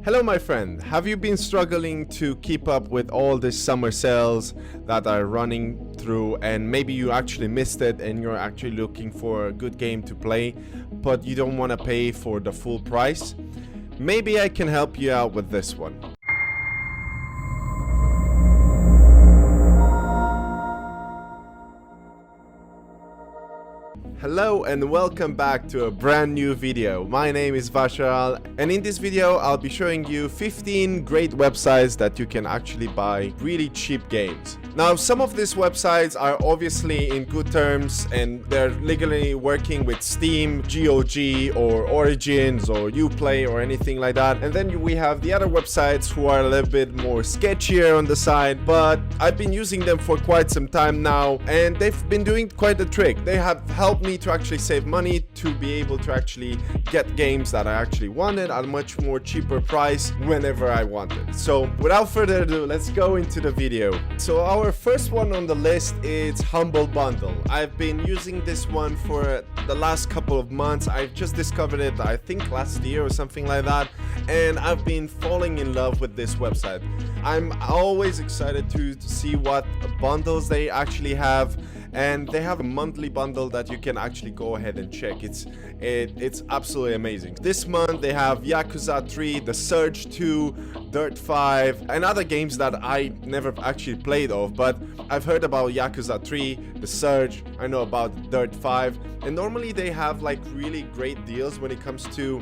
Hello my friend, have you been struggling to keep up with all the summer sales that are running through, and maybe you actually missed it and you're actually looking for a good game to play but you don't want to pay for the full price? Maybe I can help you out with this one. Hello and welcome back to a brand new video. My name is Vasharal, and in this video I'll be showing you 15 great websites that you can actually buy really cheap games. Now, some of these websites are obviously in good terms and they're legally working with Steam, GOG or Origins or Uplay or anything like that. And then we have the other websites who are a little bit more sketchier on the side, but I've been using them for quite some time now and they've been doing quite the trick. They have helped me to actually save money, to be able to actually get games that I actually wanted at a much more cheaper price whenever I wanted. So without further ado, let's go into the video. So our first one on the list is Humble Bundle. I've been using this one for the last couple of months. I just discovered it, I think last year or something like that, and I've been falling in love with this website. I'm always excited to see what bundles they actually have, and they have a monthly bundle that you can actually go ahead and check. It's absolutely amazing. This month they have Yakuza 3, The Surge 2, Dirt 5, and other games that I never actually played of, but I've heard about Yakuza 3, The Surge, I know about Dirt 5, and normally they have like really great deals when it comes to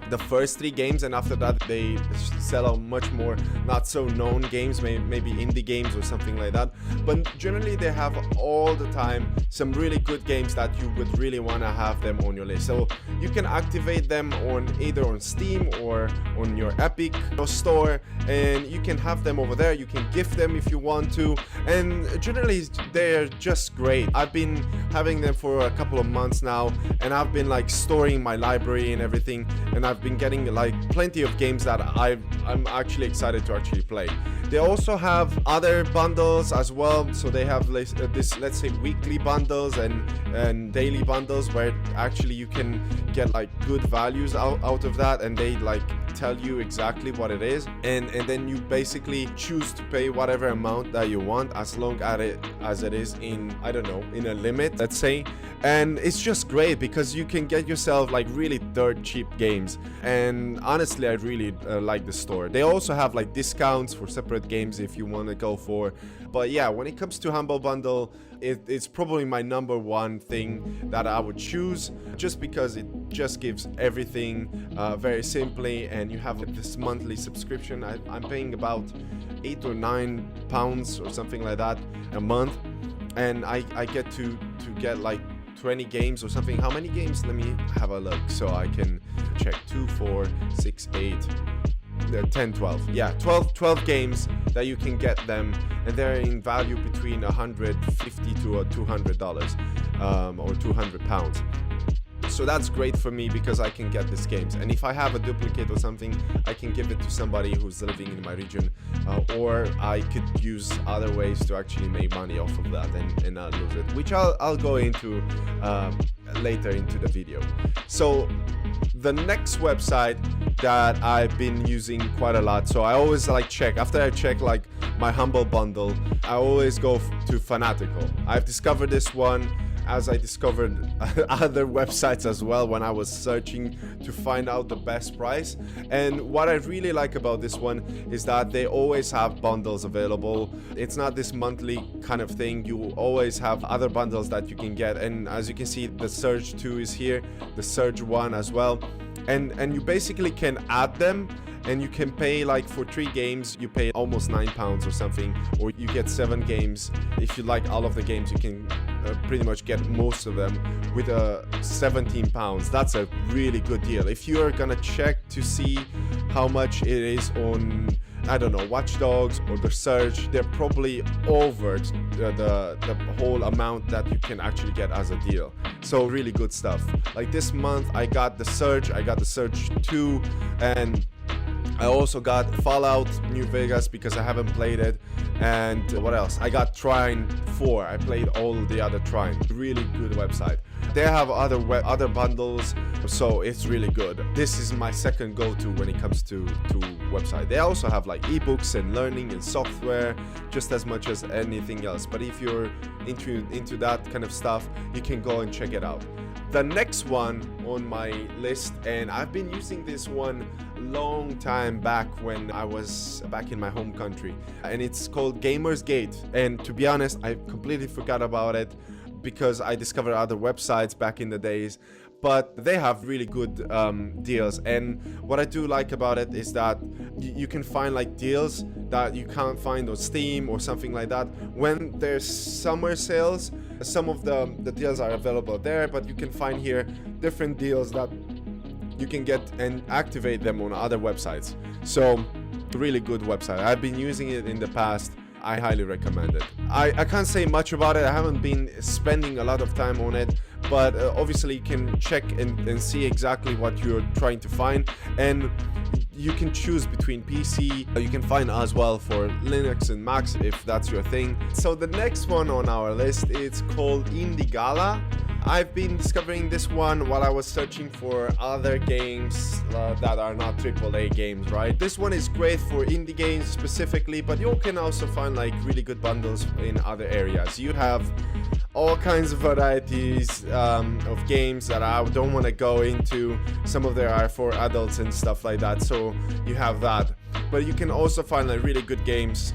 the first 3 games, and after that they sell out much more not so known games, maybe indie games or something like that. But generally they have all the time some really good games that you would really want to have them on your list. So you can activate them on either on Steam or on your Epic store, and you can have them over there. You can gift them if you want to, and generally they're just great. I've been having them for a couple of months now, and I've been like storing my library and everything, and I've been getting like plenty of games that I'm actually excited to actually play. They also have other bundles as well, so they have this, let's say, weekly bundles and daily bundles where actually you can get like good values out of that, and they like tell you exactly what it is, and then you basically choose to pay whatever amount that you want, as long as it is in, I don't know, in a limit, let's say. And it's just great because you can get yourself like really dirt cheap games, and honestly I really like the store. They also have like discounts for separate games if you want to go for, but yeah, when it comes to Humble Bundle, it's probably my number one thing that I would choose, just because it just gives everything very simply, and you have this monthly subscription. I'm paying about £8 or £9 or something like that a month, and I get to get like 20 games or something. How many games? Let me have a look so I can check. 2, 4, 6, 8, 10, 12. Yeah, 12 games that you can get them, and they're in value between $150 to $200 or £200. So that's great for me because I can get these games, and if I have a duplicate or something, I can give it to somebody who's living in my region, or I could use other ways to actually make money off of that and not lose it, which I'll go into later into the video. So the next website that I've been using quite a lot, so I always like check, after I check like my Humble Bundle, I always go to Fanatical. I've discovered this one as I discovered other websites as well when I was searching to find out the best price. And what I really like about this one is that they always have bundles available. It's not this monthly kind of thing. You always have other bundles that you can get, and as you can see, the Surge 2 is here, the Surge 1 as well, and you basically can add them, and you can pay like for 3 games you pay almost £9 or something, or you get 7 games. If you like all of the games, you can pretty much get most of them with £17. That's a really good deal. If you're gonna check to see how much it is on, I don't know, Watch Dogs or The Surge, they're probably over the whole amount that you can actually get as a deal. So really good stuff. Like this month I got The Surge, I got The Surge 2, and I also got Fallout New Vegas because I haven't played it. And what else? I got Trine 4. I played all the other Trine. Really good website. They have other bundles, so it's really good. This is my second go-to when it comes to website. They also have like ebooks and learning and software just as much as anything else. But if you're into that kind of stuff, you can go and check it out. The next one on my list, and I've been using this one long time back when I was back in my home country, and it's called Gamer's Gate. And to be honest, I completely forgot about it because I discovered other websites back in the days, but they have really good deals. And what I do like about it is that you can find like deals that you can't find on Steam or something like that. When there's summer sales, some of the deals are available there, but you can find here different deals that you can get and activate them on other websites. So really good website. I've been using it in the past. I highly recommend it. I can't say much about it. I haven't been spending a lot of time on it, but obviously you can check and see exactly what you're trying to find, and you can choose between PC. You can find as well for Linux and Macs if that's your thing. So the next one on our list is called Indigala. I've been discovering this one while I was searching for other games that are not AAA games, right? This one is great for indie games specifically, but you can also find like really good bundles in other areas. You have all kinds of varieties of games that I don't want to go into. Some of them are for adults and stuff like that, so you have that. But you can also find like really good games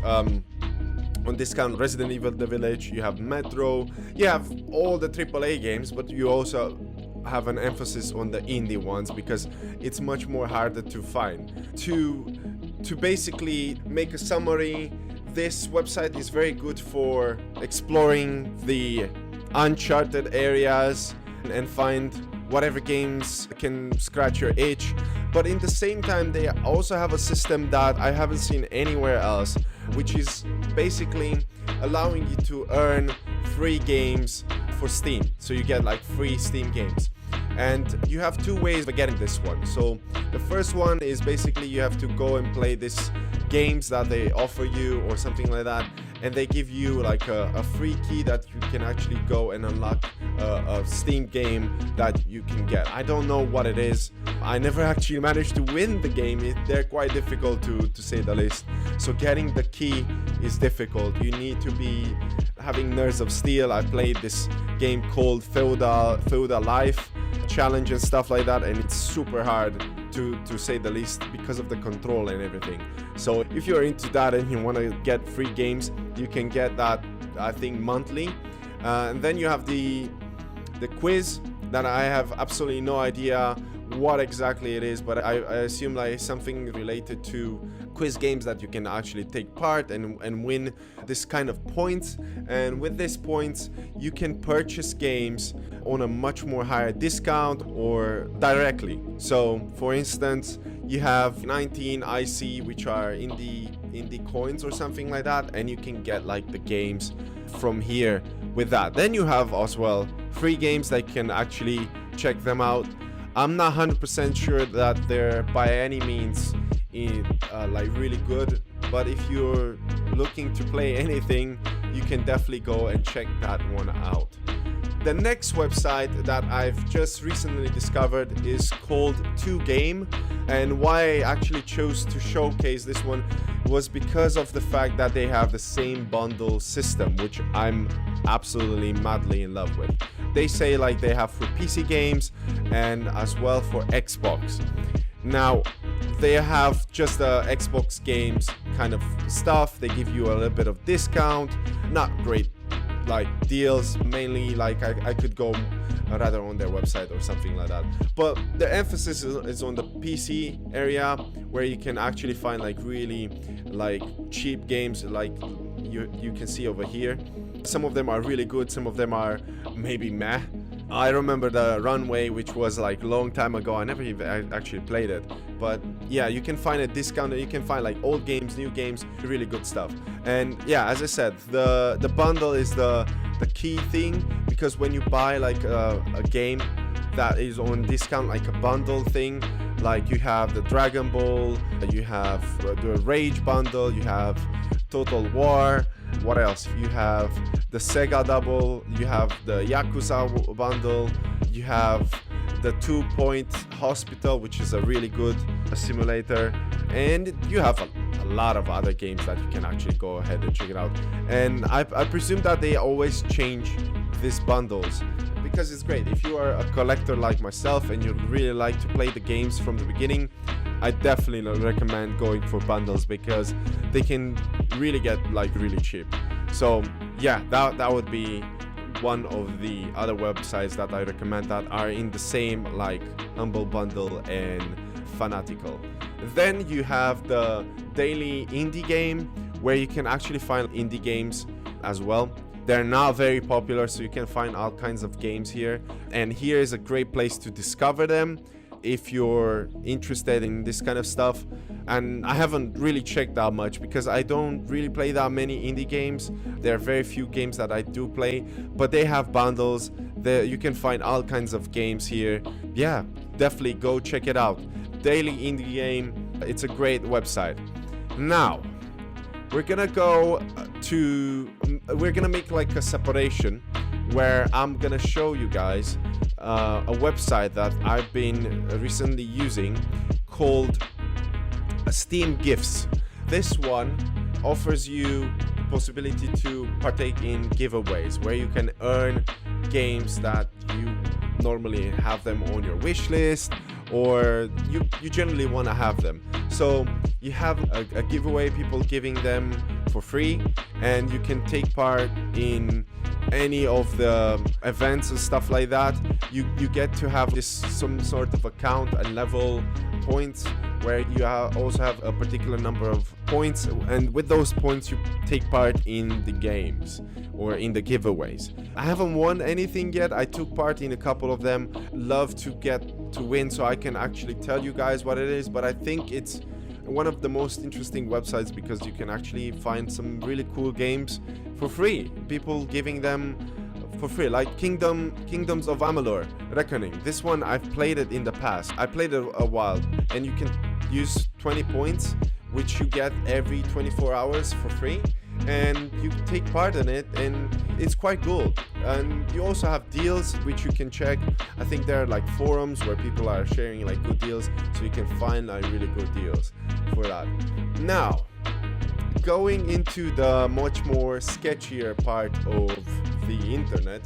on discount. Resident Evil The Village, you have Metro, you have all the AAA games, but you also have an emphasis on the indie ones because it's much more harder to find. To basically make a summary, this website is very good for exploring the uncharted areas and find whatever games can scratch your itch. But in the same time, they also have a system that I haven't seen anywhere else, which is basically allowing you to earn free games for Steam. So you get like free Steam games. And you have two ways of getting this one. So the first one is basically you have to go and play these games that they offer you or something like that, and they give you like a free key that you can actually go and unlock a Steam game that you can get. I don't know what it is. I never actually managed to win the game. They're quite difficult to say the least. So getting the key is difficult. You need to be having Nerves of Steel. I played this game called Feudal Life Challenge and stuff like that, and it's super hard to say the least because of the control and everything. So if you're into that and you want to get free games, you can get that, I think, monthly. And then you have the quiz that I have absolutely no idea what exactly it is, but I assume like something related to quiz games that you can actually take part and win this kind of points. And with these points you can purchase games on a much more higher discount or directly. So for instance, you have 19 IC, which are indie coins or something like that, and you can get like the games from here with that. Then you have as well free games that can actually check them out. I'm not 100% sure that they're by any means like really good, but if you're looking to play anything, you can definitely go and check that one out. The next website that I've just recently discovered is called TwoGame, and why I actually chose to showcase this one was because of the fact that they have the same bundle system, which I'm absolutely madly in love with. They say like they have for PC games and as well for Xbox. Now they have just the Xbox games kind of stuff. They give you a little bit of discount, not great like deals, mainly like I could go rather on their website or something like that, but the emphasis is on the PC area, where you can actually find like really like cheap games, like you can see over here. Some of them are really good, some of them are maybe meh. I remember the Runway, which was like a long time ago. I never even actually played it, but yeah, you can find a discount. You can find like old games, new games, really good stuff. And yeah, as I said, the bundle is the key thing, because when you buy like a game that is on discount, like a bundle thing, like you have the Dragon Ball, you have the Rage bundle, you have Total War, what else? You have the Sega double, you have the Yakuza bundle, you have the 2 Point Hospital, which is a really good simulator, and you have a lot of other games that you can actually go ahead and check it out. And I presume that they always change these bundles because it's great. If you are a collector like myself and you really like to play the games from the beginning, I definitely recommend going for bundles because they can really get like really cheap. So yeah, that would be one of the other websites that I recommend that are in the same like Humble Bundle and Fanatical. Then you have the daily indie game where you can actually find indie games as well. They're not very popular, so you can find all kinds of games here. And here is a great place to discover them if you're interested in this kind of stuff. And I haven't really checked that much because I don't really play that many indie games. There are very few games that I do play, but they have bundles. There you can find all kinds of games here. Yeah, definitely go check it out. Daily Indie Game, it's a great website. Now, we're gonna make like a separation where I'm gonna show you guys a website that I've been recently using called Steam Gifts. This one offers you the possibility to partake in giveaways where you can earn games that you normally have them on your wish list, or you generally want to have them. So you have a giveaway, people giving them for free, and you can take part in any of the events and stuff like that. You get to have some sort of account and level points where you also have a particular number of points, and with those points you take part in the games or in the giveaways. I haven't won anything yet. I took part in a couple of them. Love to get to win so I can actually tell you guys what it is, but I think it's one of the most interesting websites because you can actually find some really cool games for free. People giving them for free, like Kingdoms of Amalur Reckoning. This one I've played it in the past. I played it a while, and you can use 20 points which you get every 24 hours for free, and you take part in it, and it's quite cool. And you also have deals which you can check. I think there are like forums where people are sharing like good deals, so you can find like really good deals for that. Now, going into the much more sketchier part of the internet,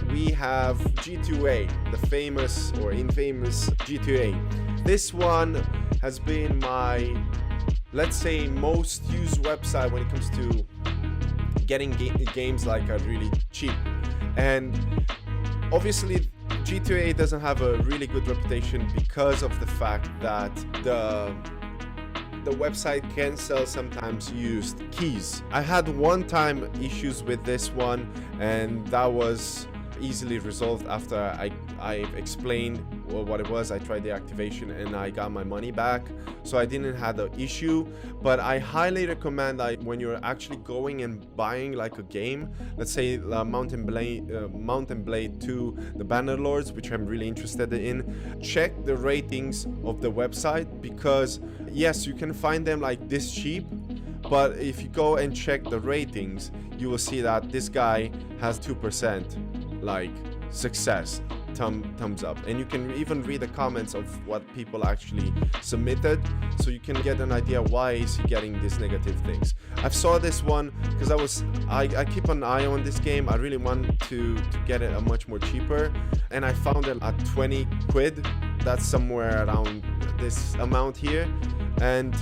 we have G2A, the famous or infamous G2A. This one has been my, let's say, most used website when it comes to getting games like are really cheap. And obviously G2A doesn't have a really good reputation because of the fact that the website can sell sometimes used keys. I had one time issues with this one, and that was easily resolved after I explained what it was. I tried the activation and I got my money back, so I didn't have the issue. But I highly recommend, like, when you're actually going and buying like a game, let's say Mountain Blade 2, the Bannerlords, which I'm really interested in, check the ratings of the website, because yes, you can find them like this cheap, but if you go and check the ratings, you will see that this guy has 2% like success, thumbs up, and you can even read the comments of what people actually submitted, so you can get an idea why is he getting these negative things. I've saw this one because I keep an eye on this game. I really want to get it a much more cheaper, and I found it at 20 quid. That's somewhere around this amount here, and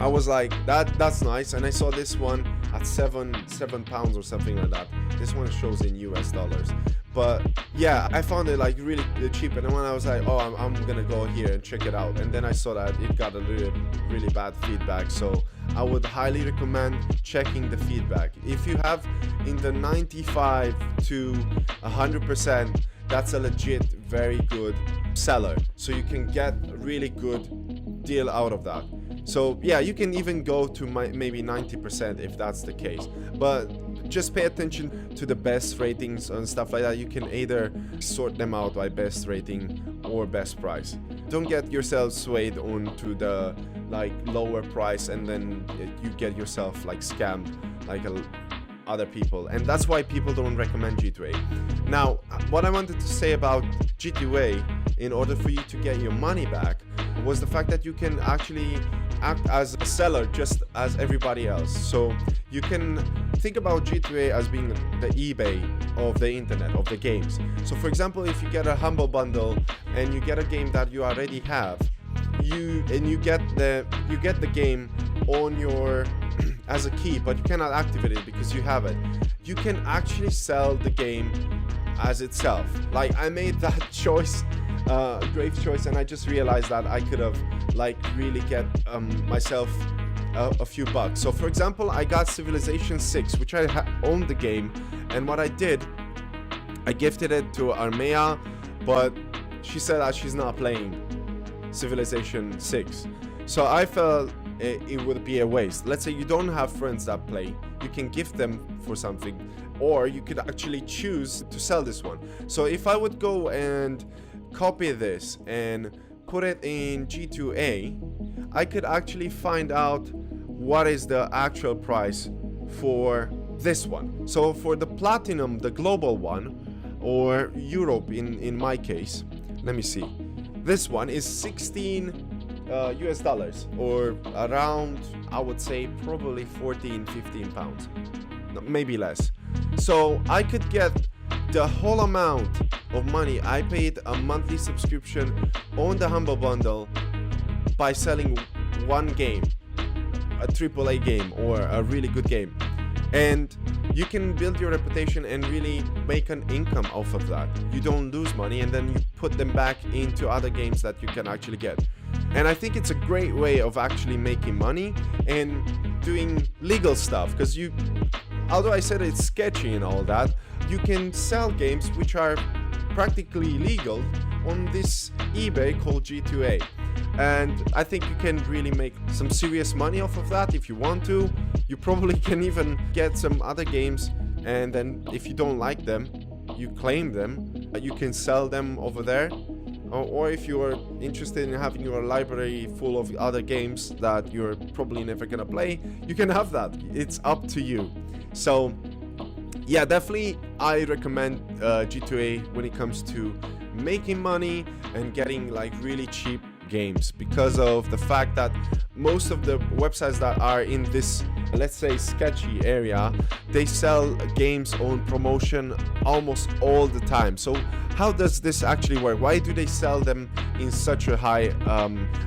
I was like, that's nice. And I saw this one at seven pounds or something like that. This one shows in US dollars, but yeah, I found it like really cheap. And then when I was like, oh, I'm gonna go here and check it out, and then I saw that it got a really bad feedback. So I would highly recommend checking the feedback. If you have in the 95 to 100%, that's a legit very good seller, so you can get a really good deal out of that. So yeah, you can even go to maybe 90% if that's the case, but just pay attention to the best ratings and stuff like that. You can either sort them out by best rating or best price. Don't get yourself swayed onto the like lower price and then you get yourself like scammed like a other people, and that's why people don't recommend G2A. Now, what I wanted to say about G2A in order for you to get your money back was the fact that you can actually act as a seller just as everybody else. So you can think about G2A as being the eBay of the internet, of the games. So for example, if you get a Humble Bundle and you get a game that you already have, you get the game on your as a key, but you cannot activate it because you have it. You can actually sell the game as itself. Like, I made that choice, grave choice, and I just realized that I could have like really get myself a few bucks. So for example, I got Civilization 6, which I owned the game, and what I did, I gifted it to Armea, but she said that she's not playing Civilization 6. So I felt it would be a waste. Let's say you don't have friends that play, you can gift them for something, or you could actually choose to sell this one. So if I would go and copy this and put it in G2A, I could actually find out what is the actual price for this one. So for the Platinum, the global one, or Europe in my case, let me see, this one is 16 US dollars, or around, I would say probably 14-15 pounds, maybe less. So I could get the whole amount of money I paid a monthly subscription on the Humble Bundle by selling one game, a AAA game or a really good game. And you can build your reputation and really make an income off of that. You don't lose money, and then you put them back into other games that you can actually get. And I think it's a great way of actually making money and doing legal stuff, because although I said it's sketchy and all that, you can sell games which are practically legal on this eBay called G2A. And I think you can really make some serious money off of that if you want to. You probably can even get some other games, and then if you don't like them, you claim them, you can sell them over there. Or if you are interested in having your library full of other games that you're probably never gonna play, you can have that. It's up to you. So yeah, definitely I recommend G2A when it comes to making money and getting like really cheap games, because of the fact that most of the websites that are in this, let's say, sketchy area, they sell games on promotion almost all the time. So how does this actually work? Why do they sell them in such a high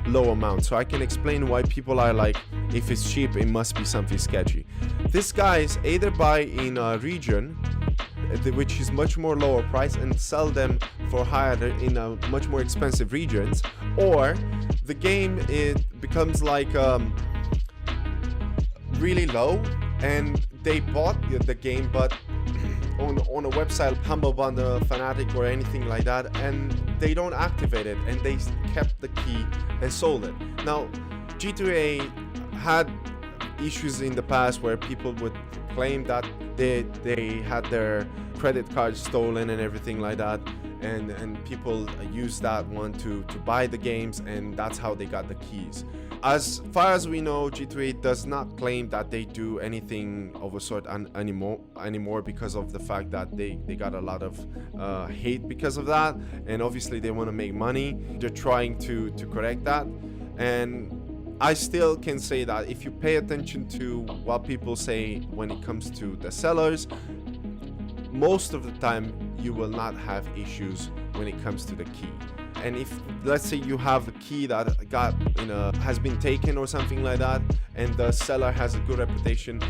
low amount? So I can explain why people are like, if it's cheap, it must be something sketchy. These guys either buy in a region which is much more lower price and sell them for higher in a much more expensive regions, or the game, it becomes like really low and they bought the game but on a website, Humble Bundle, Fanatic or anything like that, and they don't activate it, and they kept the key and sold it. Now G2A had issues in the past where people would claim that they had their credit cards stolen and everything like that, and people use that one to buy the games, and that's how they got the keys. As far as we know, G2A does not claim that they do anything of a sort anymore because of the fact that they got a lot of hate because of that, and obviously they want to make money. They're trying to correct that, and I still can say that if you pay attention to what people say when it comes to the sellers, most of the time you will not have issues when it comes to the key. And if, let's say, you have a key that has been taken or something like that, and the seller has a good reputation,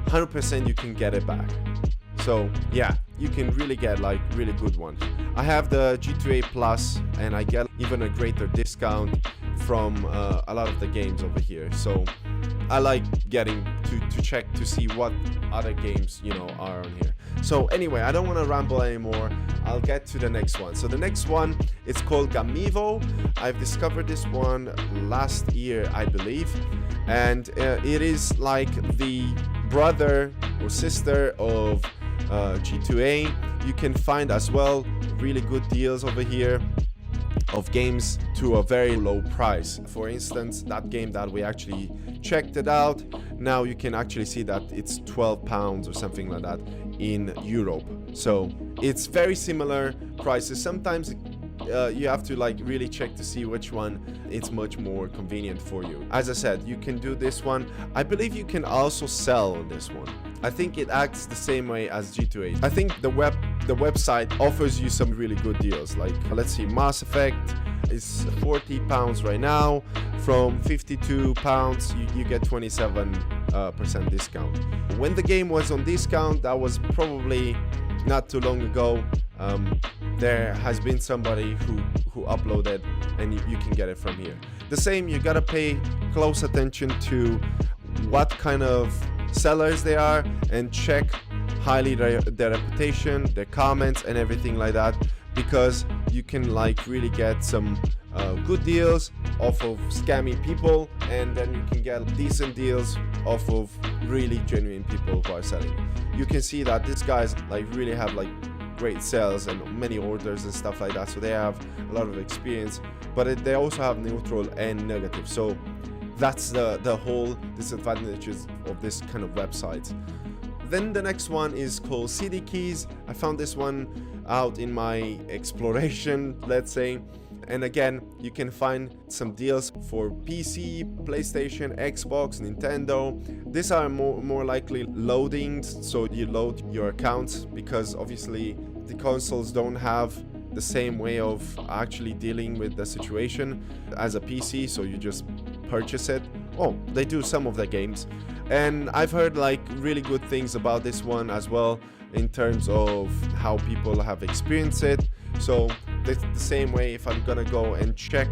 100% you can get it back. So yeah, you can really get like really good ones. I have the G2A Plus, and I get even a greater discount from a lot of the games over here. So I like getting to check to see what other games are on here. So anyway, I don't want to ramble anymore. I'll get to the next one. So the next one, it's called Gamivo. I've discovered this one last year, I believe, and it is like the brother or sister of G2A. You can find as well really good deals over here of games to a very low price. For instance, that game that we actually checked it out, now you can actually see that it's £12 or something like that in Europe. So it's very similar prices. Sometimes you have to like really check to see which one it's much more convenient for you. As I said, you can do this one. I believe you can also sell on this one. I think it acts the same way as G2A. I think the website offers you some really good deals. Like, let's see, Mass Effect is £40 right now. From £52, you get 27% discount. When the game was on discount, that was probably not too long ago. There has been somebody who uploaded, and you can get it from here. The same, you gotta pay close attention to what kind of sellers they are and check highly their reputation, their comments and everything like that, because you can like really get some good deals off of scammy people, and then you can get decent deals off of really genuine people who are selling. You can see that these guys like really have like great sales and many orders and stuff like that, so they have a lot of experience, but they also have neutral and negative. So that's the whole disadvantages of this kind of website. Then the next one is called CD Keys. I found this one out in my exploration, let's say. And again, you can find some deals for PC, PlayStation, Xbox, Nintendo. These are more likely loadings, so you load your accounts, because obviously the consoles don't have the same way of actually dealing with the situation as a PC, so you just purchase it. Oh, they do some of the games, and I've heard like really good things about this one as well in terms of how people have experienced it. So the same way, if I'm gonna go and check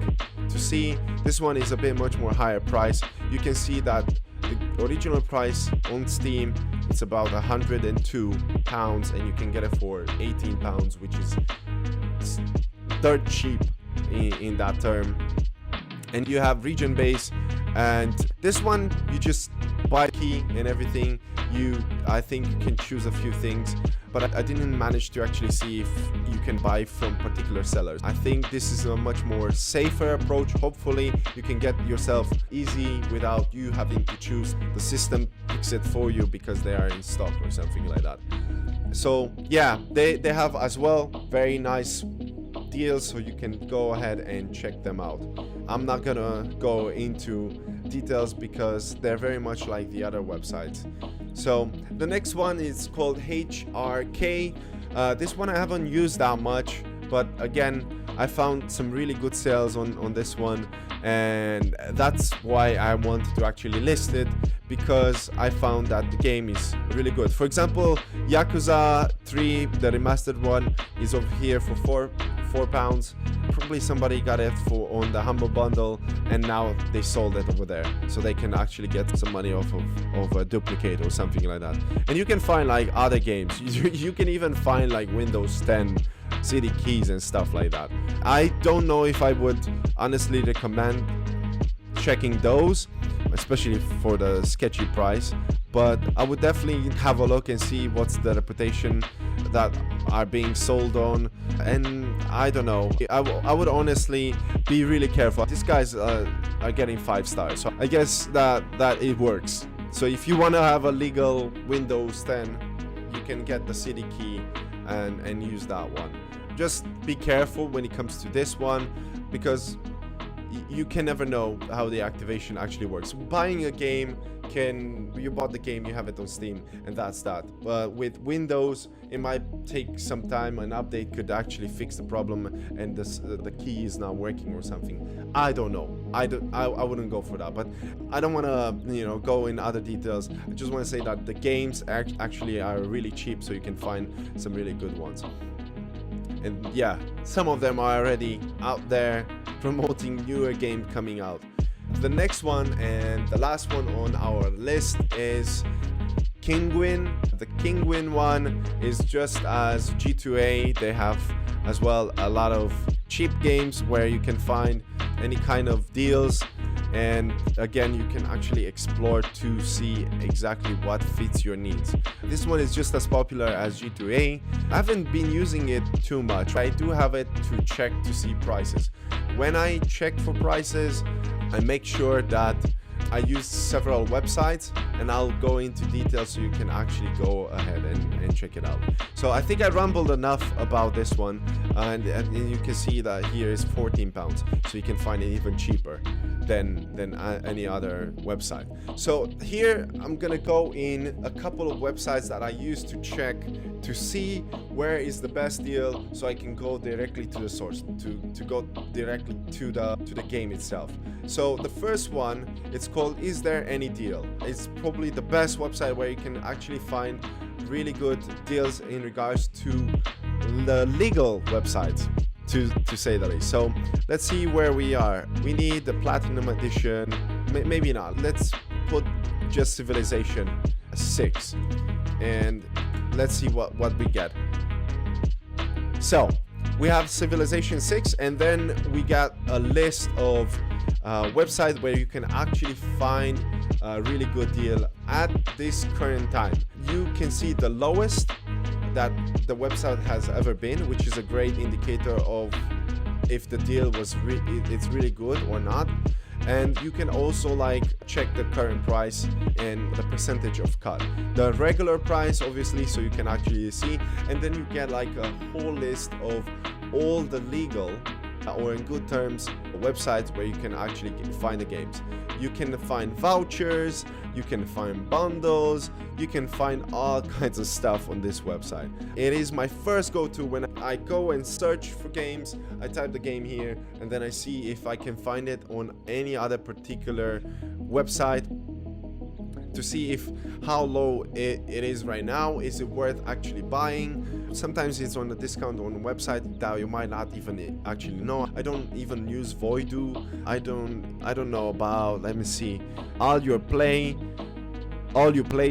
to see, this one is a bit much more higher price. You can see that the original price on Steam, it's about £102, and you can get it for £18, which is dirt cheap in that term. And you have region base, and this one you just buy a key and everything. I think you can choose a few things, but I didn't manage to actually see if you can buy from particular sellers. I think this is a much more safer approach. Hopefully you can get yourself easy without you having to choose. The system picks it for you because they are in stock or something like that. So yeah, they have as well very nice deals, so you can go ahead and check them out. I'm not gonna go into details because they're very much like the other websites. So the next one is called HRK. This one I haven't used that much, but again, I found some really good sales on this one, and that's why I wanted to actually list it, because I found that the game is really good. For example, Yakuza 3, the remastered one, is over here for £4. Probably somebody got it on the Humble Bundle, and now they sold it over there, so they can actually get some money off of a duplicate or something like that. And you can find like other games. You can even find like Windows 10 CD keys and stuff like that. I don't know if I would honestly recommend checking those, especially for the sketchy price, but I would definitely have a look and see what's the reputation that are being sold on. And I don't know, I would honestly be really careful. These guys are getting 5 stars, so I guess that it works. So if you want to have a legal Windows 10, you can get the CD key and use that one. Just be careful when it comes to this one, because you can never know how the activation actually works. Buying a game, you bought the game, you have it on Steam, and that's that. But with Windows, it might take some time. An update could actually fix the problem, and the key is not working or something. I don't know. I wouldn't go for that, but I don't want to go in other details. I just want to say that the games actually are really cheap, so you can find some really good ones. And yeah, some of them are already out there promoting newer game coming out. The next one and the last one on our list is Kinguin. The Kinguin one is just as G2A. They have as well a lot of cheap games where you can find any kind of deals, and again, you can actually explore to see exactly what fits your needs. This one is just as popular as G2A. I haven't been using it too much. I do have it to check to see prices. When I check for prices, I make sure that I used several websites, and I'll go into details so you can actually go ahead and check it out. So I think I rambled enough about this one, and you can see that here is £14, so you can find it even cheaper than any other website. So here I'm gonna go in a couple of websites that I use to check to see where is the best deal, so I can go directly to the source, to go directly to the game itself. So the first one, it's called Is There Any Deal? It's probably the best website where you can actually find really good deals in regards to the legal websites, to say the least. So let's see where we are. We need the Platinum Edition, maybe not. Let's put just Civilization 6 and let's see what we get. So we have Civilization 6, and then we got a list of websites where you can actually find a really good deal at this current time. You can see the lowest that the website has ever been, which is a great indicator of if the deal was it's really good or not. And you can also like check the current price and the percentage of cut, the regular price obviously, so you can actually see, and then you get like a whole list of all the legal or in good terms websites where you can actually find the games. You can find vouchers, you can find bundles, you can find all kinds of stuff on this website. It is my first go-to when I go and search for games. I type the game here and then I see if I can find it on any other particular website to see if how low it is right now. Is it worth actually buying? Sometimes it's on a discount on a website that you might not even actually know. I don't even use Voodoo. I don't know about, let me see, Uplay,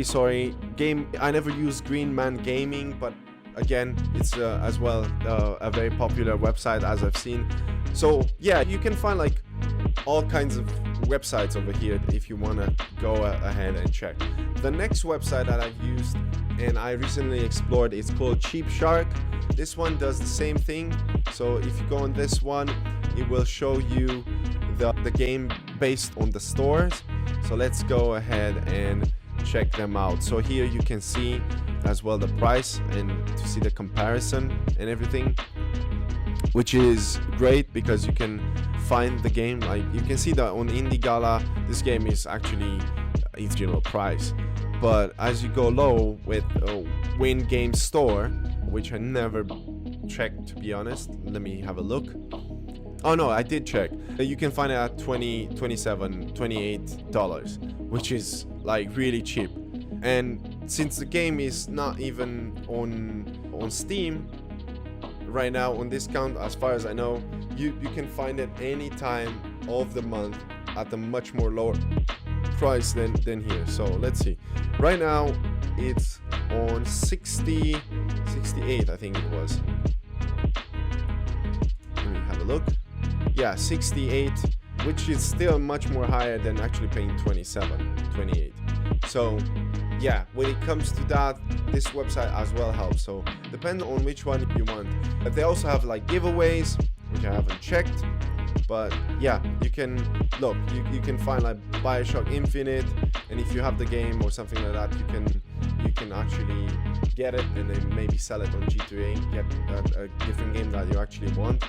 sorry, game. I never use Green Man Gaming, but again, it's as well a very popular website as I've seen. So yeah, you can find like all kinds of websites over here if you want to go ahead and check. The next website that I've used and I recently explored is called Cheap Shark. This one does the same thing. So if you go on this one, it will show you the game based on the stores. So let's go ahead and check them out. So here you can see as well the price and to see the comparison and everything, which is great because you can find the game. Like you can see that on Indigala, this game is actually its general price, but as you go low with Win Game Store, which I never checked to be honest, let me have a look. Oh no, I did check. You can find it at $20, $27, $28, which is like really cheap. And since the game is not even on Steam right now on discount, as far as I know, you can find it any time of the month at a much more lower price than here. So let's see. Right now it's on 68, I think it was. Let me have a look. Yeah, 68, which is still much more higher than actually paying 27, 28. So yeah, when it comes to that, this website as well helps. So depending on which one you want. But they also have like giveaways, which I haven't checked. But yeah, you can look, you can find like BioShock Infinite, and if you have the game or something like that, you can actually get it and then maybe sell it on G2A, get a different game that you actually want.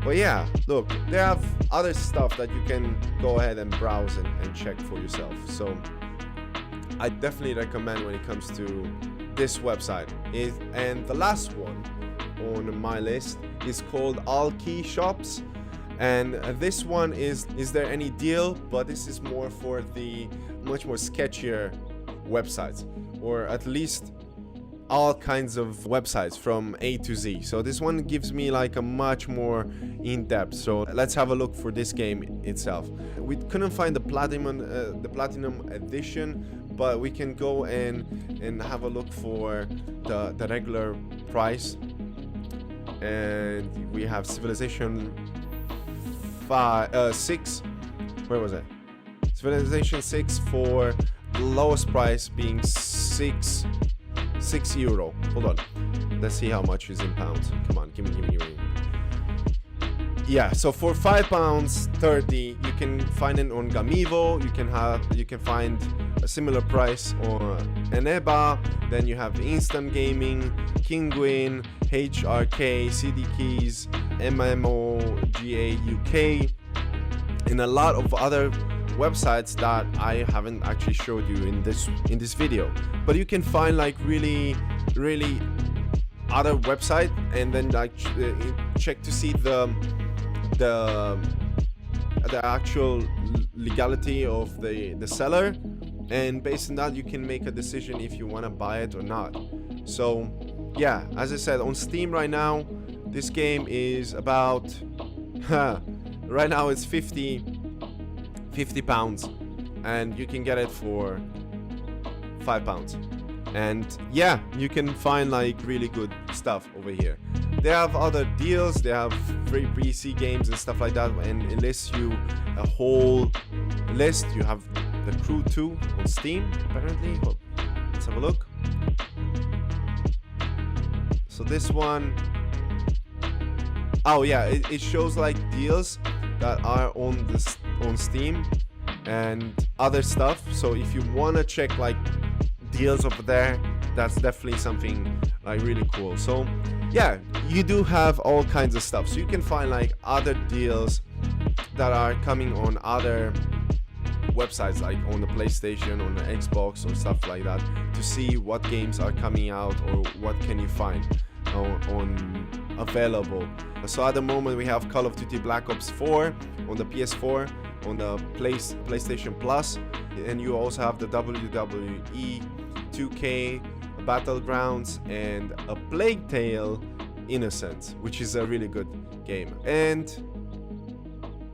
But yeah, look, they have other stuff that you can go ahead and browse and check for yourself. So I definitely recommend when it comes to this website. And the last one on my list is called All Key Shops. And this one is there any deal? But this is more for the much more sketchier websites, or at least all kinds of websites from A to Z. So this one gives me like a much more in-depth. So let's have a look for this game itself. We couldn't find the platinum edition, but we can go and have a look for the regular price. And we have Civilization 6. Where was it? Civilization 6 for the lowest price being €6. Hold on. Let's see how much is in pounds. Come on, give me. yeah, so for £5.30 you can find it on Gamivo. You can find a similar price on Eneba. Then you have Instant Gaming, Kinguin, HRK, CD Keys, MMOGA UK, and a lot of other websites that I haven't actually showed you in this video. But you can find like really other website, and then like check to see the actual legality of the seller, and based on that you can make a decision if you want to buy it or not. So yeah, as I said, on Steam right now this game is about right now it's 50 pounds, and you can get it for £5. And yeah, you can find like really good stuff over here. They have other deals, they have free PC games and stuff like that, and it lists you a whole list. You have The Crew 2 on Steam apparently. Well, let's have a look. So this one, oh yeah, it shows like deals that are on Steam and other stuff. So if you want to check like deals over there, that's definitely something like really cool. So yeah, you do have all kinds of stuff, so you can find like other deals that are coming on other websites, like on the PlayStation, on the Xbox or stuff like that, to see what games are coming out or what can you find on available. So at the moment we have Call of Duty Black Ops 4 on the PS4, on the PlayStation Plus, and you also have the WWE 2K Battlegrounds and a Plague Tale Innocence, which is a really good game. And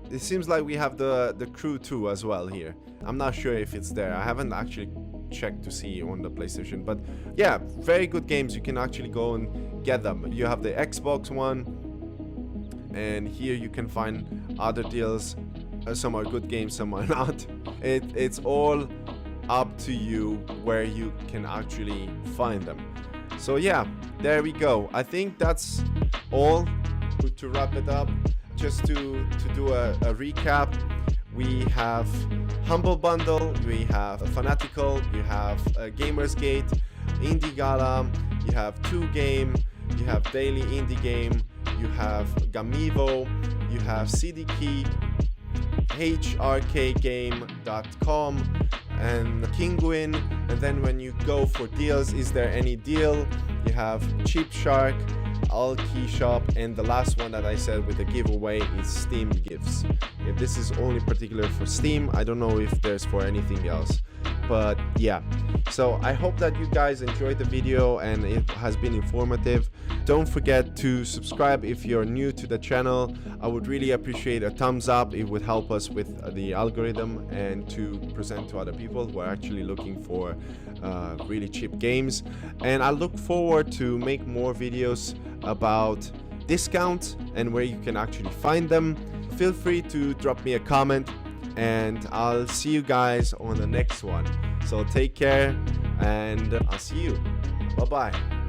it seems like we have the Crew 2 as well here. I'm not sure if it's there. I haven't actually checked to see on the PlayStation, but yeah, very good games. You can actually go and get them. You have the Xbox One, and here you can find other deals. Some are good games, some are not. It's all up to you where you can actually find them. So yeah, there we go. I think that's all. To wrap it up, just to do a recap, we have Humble Bundle, we have Fanatical, you have Gamersgate, Indigala, you have TwoGame, you have Daily Indie Game, you have Gamivo, you have CD Key, HRKGame.com, and Kinguin. And then when you go for deals, is there any deal, you have Cheap Shark, All Key Shop, and the last one that I said with the giveaway is Steam Gifts. Yeah, this is only particular for Steam. I don't know if there's for anything else, but yeah. So I hope that you guys enjoyed the video and it has been informative. Don't forget to subscribe if you're new to the channel. I would really appreciate a thumbs up. It would help us with the algorithm and to present to other people who are actually looking for really cheap games. And I look forward to make more videos about discounts and where you can actually find them. Feel free to drop me a comment, and I'll see you guys on the next one. So take care, and I'll see you. Bye bye.